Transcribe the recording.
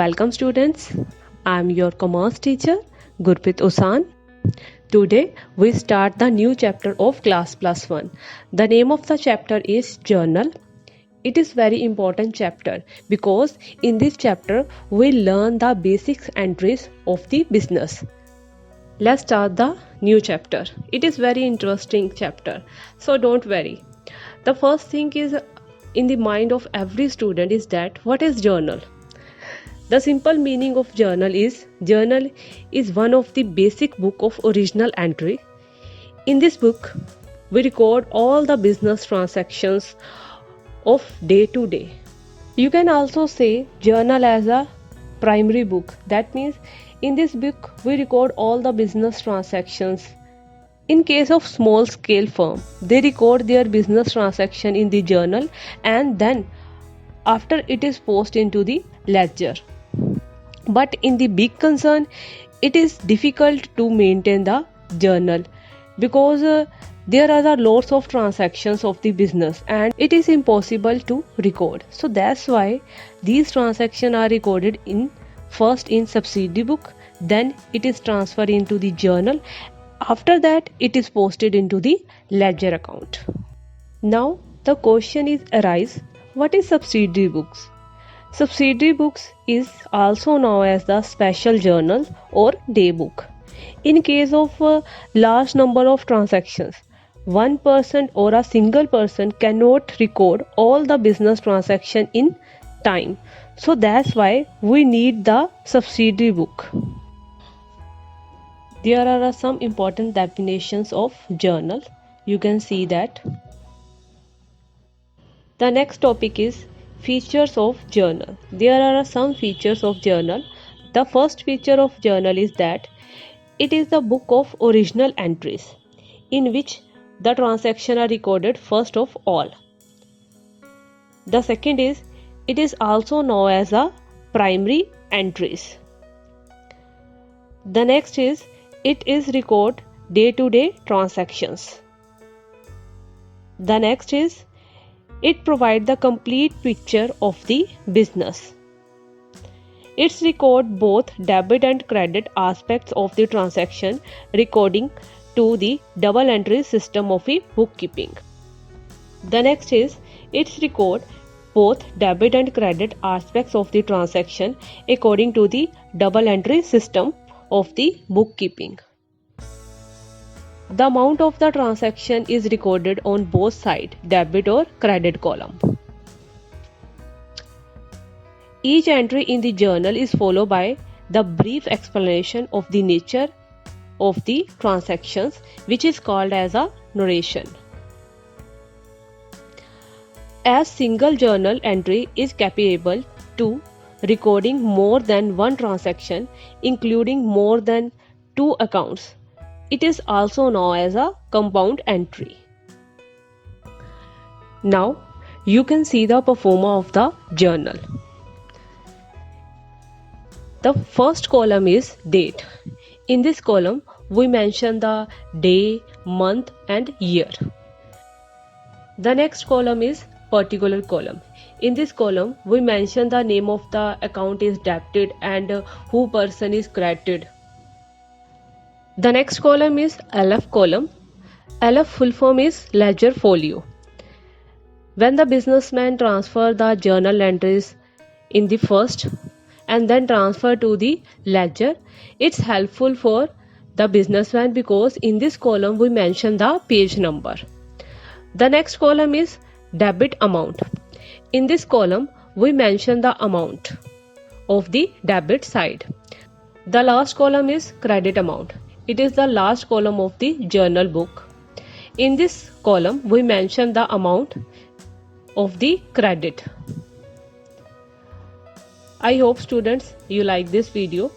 Welcome students. I am your commerce teacher Gurpreet Usan. Today we start the new chapter of class plus 1. The name of the chapter is journal. It is very important chapter because in this chapter we learn the basic entries of the business. Let's start the new chapter. It is very interesting chapter. So don't worry. The first thing is in the mind of every student is that what is journal? The simple meaning of journal is one of the basic book of original entry. In this book, we record all the business transactions of day to day. You can also say journal as a primary book. That means in this book we record all the business transactions. In case of small scale firm, they record their business transaction in the journal and then after it is posted into the ledger. But in the big concern, it is difficult to maintain the journal because there are lots of transactions of the business and it is impossible to record. So that's why these transactions are recorded first in subsidiary book, then it is transferred into the journal. After that, it is posted into the ledger account. Now the question is arise, what is subsidiary books? Subsidiary books is also known as the special journal or day book. In case of a large number of transactions, one person or a single person cannot record all the business transaction in time. So that's why we need the subsidiary book. There are some important definitions of journal. You can see that. The next topic is features of journal. There are some features of journal. The first feature of journal is that it is the book of original entries in which the transactions are recorded first of all. The second is it is also known as a primary entries. The next is it is record day-to-day transactions. The next is it provides the complete picture of the business. It records both debit and credit aspects of the transaction, recording to the double entry system of the bookkeeping. The next is it records both debit and credit aspects of the transaction according to the double entry system of the bookkeeping. The amount of the transaction is recorded on both sides, debit or credit column. Each entry in the journal is followed by the brief explanation of the nature of the transactions, which is called as a narration. As single journal entry is capable to recording more than one transaction, including more than two accounts, it is also known as a compound entry. Now you can see the performance of the journal. The first column is date. In this column, we mention the day, month and year. The next column is particular column. In this column, we mention the name of the account is debited and who person is credited. The next column is LF column. LF full form is ledger folio. When the businessman transfer the journal entries in the first and then transfer to the ledger, it's helpful for the businessman because in this column we mention the page number. The next column is debit amount. In this column we mention the amount of the debit side. The last column is credit amount. It is the last column of the journal book. In this column we mention the amount of the credit. I hope students you like this video.